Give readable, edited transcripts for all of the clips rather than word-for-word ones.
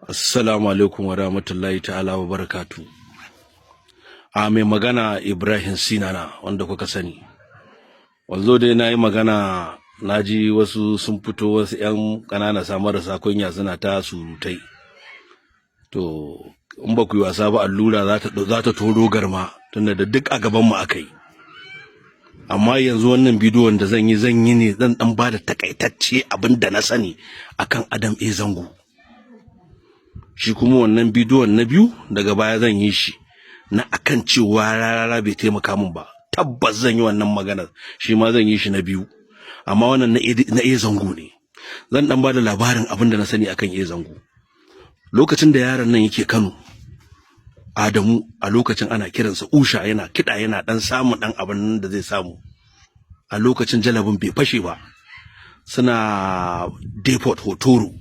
Assalamu alaikum wa rahmatullahi ta'ala wa barakatu. A mai magana Ibrahim Sinana wanda kuka sani. Wanzo dai na yi magana na ji wasu sun fito wasu 'yan ƙanana marasa kunya suna ta surutai. To, in ba ku yi wasa ba allura za ta toro garma tunda da duk a gabanmu aka yi. Amma yanzu wannan bidiyon da zan yi ne zan dan ba da takaitacce abin da na sani akan Adam A Zango. Shi kuma wannan bidiyon na biyu daga baya zan yi shi na akan cewa rarara bai taimaka min ba. Tabbas zan yi wannan maganar shi ma zan yi shi na biyu, amma wannan na A Zango ne. Zan dan ba da labarin abin da na sani akan A Zango. Lokacin da yaron nan yake Kano, Adamu a lokacin ana kiransa Usha, yana kiɗa yana dan samun dan abin da zai samu. A lokacin jalabin bai fashe ba, suna depot Hotoro.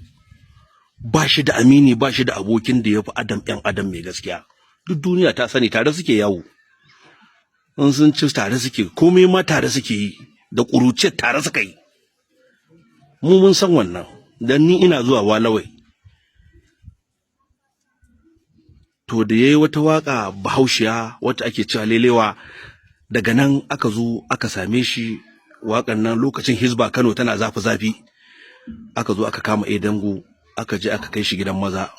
Ba shi da amini, ba shi da abokin da ya fi Adam mai gaskiya. Duk duniya ta sani tare suke yawo. In sun ci tare suke, komai ma tare suke yi, da ƙuruciyar tare suka yi. Mu mun san wannan, dan ni ina zuwa Walawai. To da yayi wata waka Bahaushiya wata ake cewa Lelewa, daga nan aka zo aka same shi wakan nan lokacin Hizba Kano tana zafi. Aka zo aka kama A Zango, aka je aka kai shi gidan maza.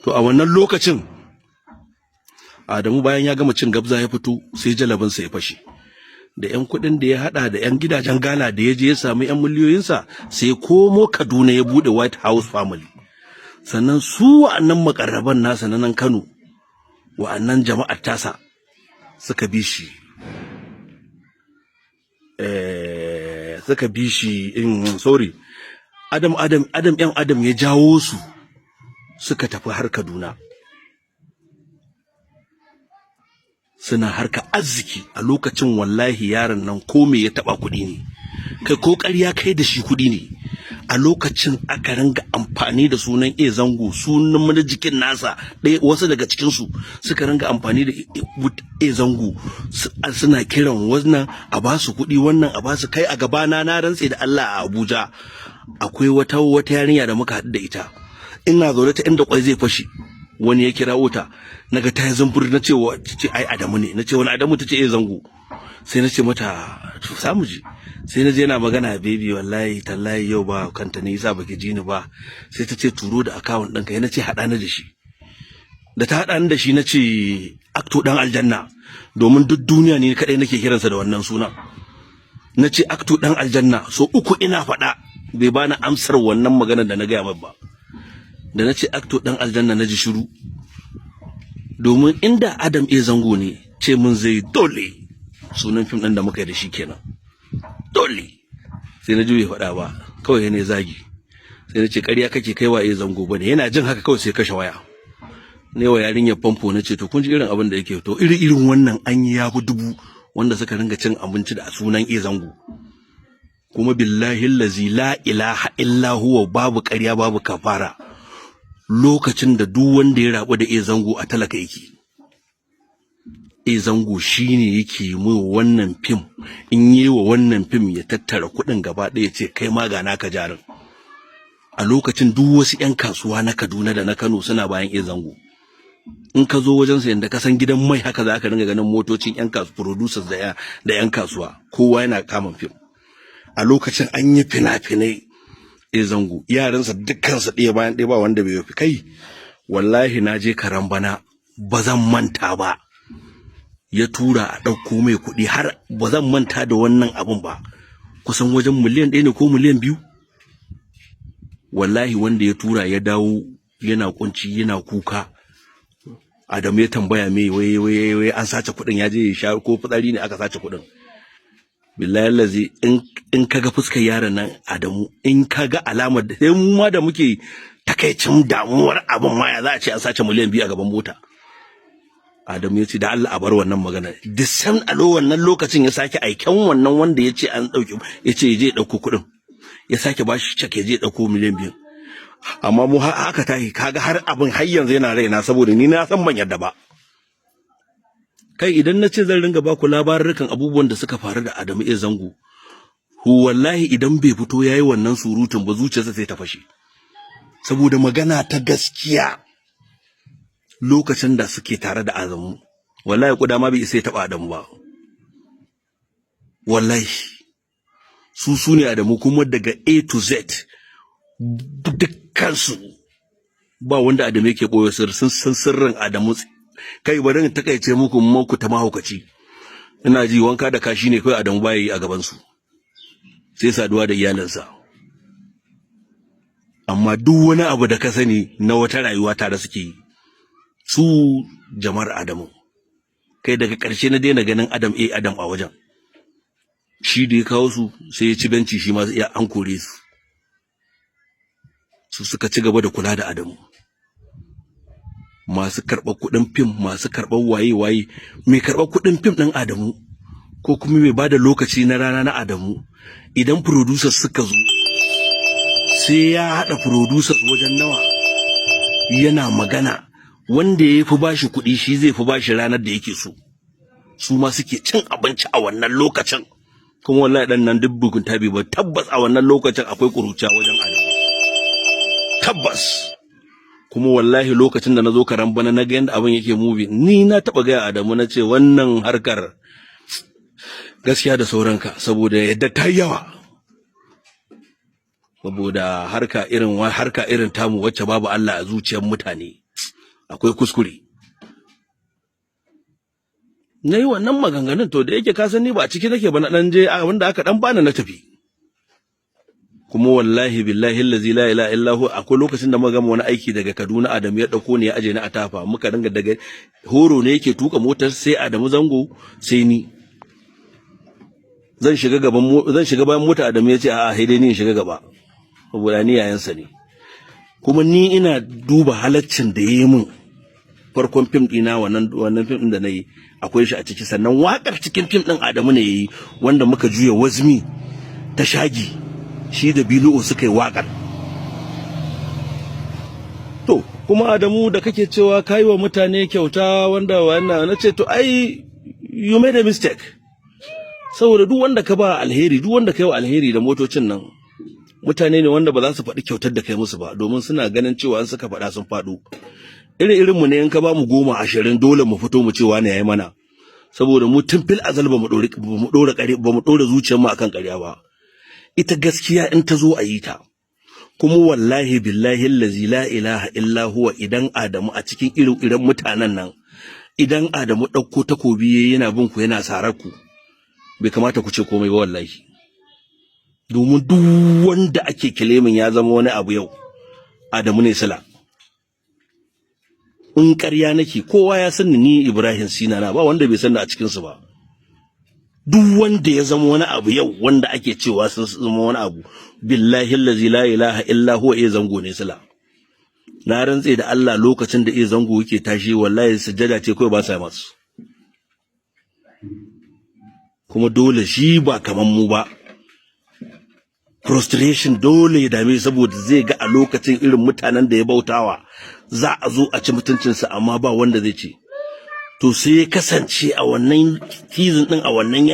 To a wannan lokacin Adamu bayan ya gama cin gabza ya fito sai jalabinsa ya fashe. Da ƴan kuɗin da ya hada da ƴan gidajen gala da ya je ya samu ƴan miliyoyinsa sai ya komo Kaduna ya bude White House Family. Sannan su wa'annan makarraban nasa na nan Kano, wa'annan jama'ar tasa suka bi shi Adam ya jawo su suka tafi har Kaduna. Suna harka arziki a lokacin. Wallahi yaron nan ko me ya taba kuɗi ne, kai ko ƙarya kai da shi kuɗi ne. A lokacin aka ranga amfani da sunan A Zango, sunan mana jikin nasa ɗaya, wasu daga cikin su suka ranga amfani da A Zango, suna kiran wannan a ba su kuɗi, wannan a ba su. Kai a gabana na rantse da Allah a Abuja akwai wata yarinya da muka haɗu da ita, ina zaune ta inda kwai zai fashi, wani ya kira wuta, naga ta yi zumbur, na ce ai Adamu ne, na ce wani Adamu, ta ce A Zango. Sai na ce mata to samu ji. Sai na je yana magana, baby wallahi tallahi yau ba kanta ne yasa baki ji ni ba. Sai ta ce turo da account ɗinka. Na ce haɗa ni da shi. Da ta haɗa ni da shi na ce Acto ɗan aljanna, domin duk duniya ne kaɗai nake kiransa da wannan sunan. Na ce Acto ɗan aljanna so uku ina faɗa, bai bani amsar wannan maganar da na gaya mai ba. Da na ce Acto ɗan aljanna na ji shiru, domin inda Adam A Zango ne ce mun zai dole sunan fim ɗin da muka yi da shi kenan dole. Sai na juye faɗa ba, kawai ne zagi. Sai na ce ƙarya kake, kai wa A Zango bane. Yana jin haka kawai sai kashe waya. Ne wa yarinyar famfo na ce to kun ji irin abin da yake. To irin wannan an yi yafi dubu wanda suka ringa cin abinci da sunan A Zango. Kuma billahi allazi la ilaha illa huwa, babu ƙarya babu kafara, lokacin da duk wanda ya rabu da A Zango a talaka yake. A Zango shine yake mu wannan fim, in yi wa wannan fim ya tattara kuɗin gaba ɗaya ce kai ma ga naka jarin. A lokacin duk wasu 'yan kasuwa na Kaduna da na Kano suna bayan A Zango. In ka zo wajen sa yanda ka san gidan mai, haka za ka ringa ganin motocin 'yan producers da 'yan kasuwa, kowa yana kaman fim. A lokacin an yi fina-finai A Zango, yaransa dukkansa ɗaya bayan ɗaya ba wanda bai fi. Kai wallahi na je Karambana ba zan manta ba, ya tura a ɗauko mai kuɗi, har ba zan manta da wannan abun ba, kusan wajen miliyan 1 ne ko miliyan 2. Wallahi wanda ya tura ya dawo yana kunci yana kuka. Adamu ya tambaya me wai an sace kuɗin, ya je ya sha ko fitsari ne aka sace kuɗin. Billahi allazi in kaga fuskar yaron nan Adamu, in kaga alamar da sai mu ma da muke takaicin damuwar abin ma, ya za a ce an sace miliyan 2 a gaban mota. Adamu ya ce da Allah a bar wannan magana. Da san alo wannan lokacin ya sake aiken wannan wanda ya ce an ɗauki, ya ce ya je ya ɗauko kuɗin, ya sake ba shi cek ya je ya ɗauko miliyan 2. Amma mu haka tahi, kaga har abin har yanzu yana raina, saboda ni na san ban yadda ba. Kai idan na ce zan ringa ba ku labarukan abubuwan da suka faru da Adamu A Zango, wallahi idan bai fito yayi wannan surutun ba, zuciyarsa sai ta fashe. saboda magana ta gaskiya lokacin da suke tare da Adamu wallahi kuda ma bai isa ya taba Adamu ba wallahi su ne Adamu kuma daga A to Z dukkan su ba wanda Adamu yake boye sun san sirrin Adamu kai bari in takaice muku ta mahaukaci ina ji wanka da kashi ne kai Adamu baya yi a gaban su sai saduwa da iyalansa amma duk wani abu da ka sani na wata rayuwa tare suke yi su jama'ar Adamu kai daga ƙarshe na daina ganin Adam a wajen shi da ya kawo su sai ya ci benci shi ma ya an kore su suka ci gaba da kula da Adamu masu karɓar kuɗin fim masu karɓar waye mai karɓar kuɗin fim ɗin Adamu ko kuma mai bada lokaci na rana na Adamu idan producers suka zo sai ya haɗa producers wajen nawa yana magana wanda ya fi bashi kuɗi shi zai fi bashi ranar da yake so su ma suke cin abinci a wannan lokacin kuma wallahi dan nan duk bugun tabi ba tabbas a wannan lokacin akwai kuruciya wajen Adamu tabbas kuma wallahi lokacin da nazo karan bana na ga yanda abin yake movie ni na taba ga Adamu na ce wannan harkar gaskiya da sauranka saboda yadda ta yawa saboda harka irin tamu wacce babu Allah a zuciyar mutane akwai kuskure nayi wannan maganganun to da yake ka san ni ba ciki nake ba na dan je abinda aka dan bani na tafi kuma wallahi billahi allazi la ilaha illa hu akwai lokacin da muka gama wani aiki daga Kaduna Adamu ya dauko ni ya aje ni a Tafa muka dinga daga horo ne yake tuka motar sai Adamu zango sai ni zan shiga bayan mota Adamu ya ce a'a sai dai ni in shiga gaba saboda ni yayansa ne kuma ni ina duba halaccin da yayi min farkon film dina wannan film din da nayi akwai shi a ciki sannan wakar cikin film din Adamu ne yayi wanda muka juya wazmi ta shagi shi da Bilu'u suka yi wakar to kuma Adamu da kake cewa kai wa mutane kyauta wanda wannan nace to ai you made a mistake saboda duk wanda ka ba alheri duk wanda kai wa alheri da motocin nan mutane ne wanda ba za su faɗi kyautar da kai musu ba domin suna ganin cewa an suka faɗa sun faɗo irin mu ne in ka ba mu 10 20 dole mu fito mu ce wani yayi mana saboda mu tun fil azal ba mu dora zuciyar mu akan ƙarya ba ita gaskiya in ta zo a yi ta kuma wallahi billahi allazi la ilaha illa huwa idan Adamu a cikin irin mutanen nan idan Adamu dauko takobi yana bin ku yana sarar ku bai kamata ku ce komai ba wallahi domin duk wanda ake kilemin ya zama wani abu yau Adamu ne sala in ƙarya nake kowa ya san ni Ibrahim Sinana ba wanda bai san a cikin su ba duk wanda ya zama wani abu yau wanda ake cewa sun zama wani abu billahi allazi la ilaha illa huwa ya zango ne sala na rantse da Allah lokacin da ya zango yake tashi wallahi sujjada ce kai ba sa masu kuma dole shi ba kaman mu ba frustration dole ya dame saboda zai ga a lokacin irin mutanen da ya bautawa za a zo a ci mutuncinsa amma ba wanda zai ce to sai ya kasance a wannan season din a wannan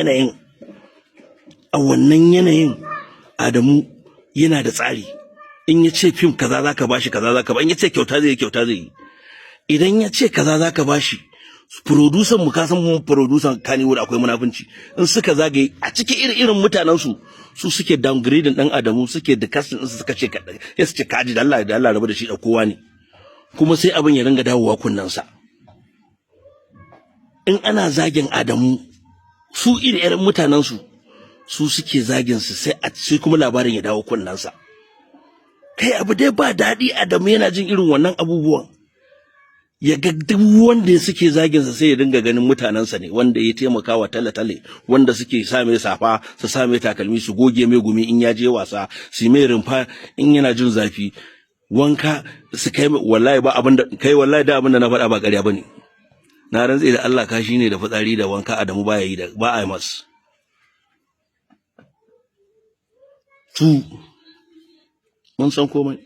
yanayin Adamu yana da tsari in ya ce film kaza zaka bashi kaza zaka ba in ya ce kyauta zai idan ya ce kaza zaka bashi producer mu ka san mu producer Kannywood akwai munafunci in suka zagaye a cikin irin mutanen su suke downgrading dan Adamu suke da casting din su suka ce ya su ce kaji da Allah rabu da shi da kowa ne kuma sai abin ya ringa dawowa kunnansa in ana zagin Adamu su irin mutanen su suke zagin su sai kuma labarin ya dawo kunnansa kai abu dai ba dadi Adamu yana jin irin wannan abubuwan ya ga duk wanda suke zagin sa sai ya dinga ganin mutanansa ne wanda ya taimaka wa tale wanda suke sa mai safa su sa mai takalmi su goge mai gumi in ya je wasa su mai rumfa in yana jin zafi wanka su kai wallahi ba abinda kai wallahi da abinda na faɗa ba ƙarya bane na rantse da Allah kashi ne da fitsari da wanka Adamu baya yi da ba a yi mas su mun san komai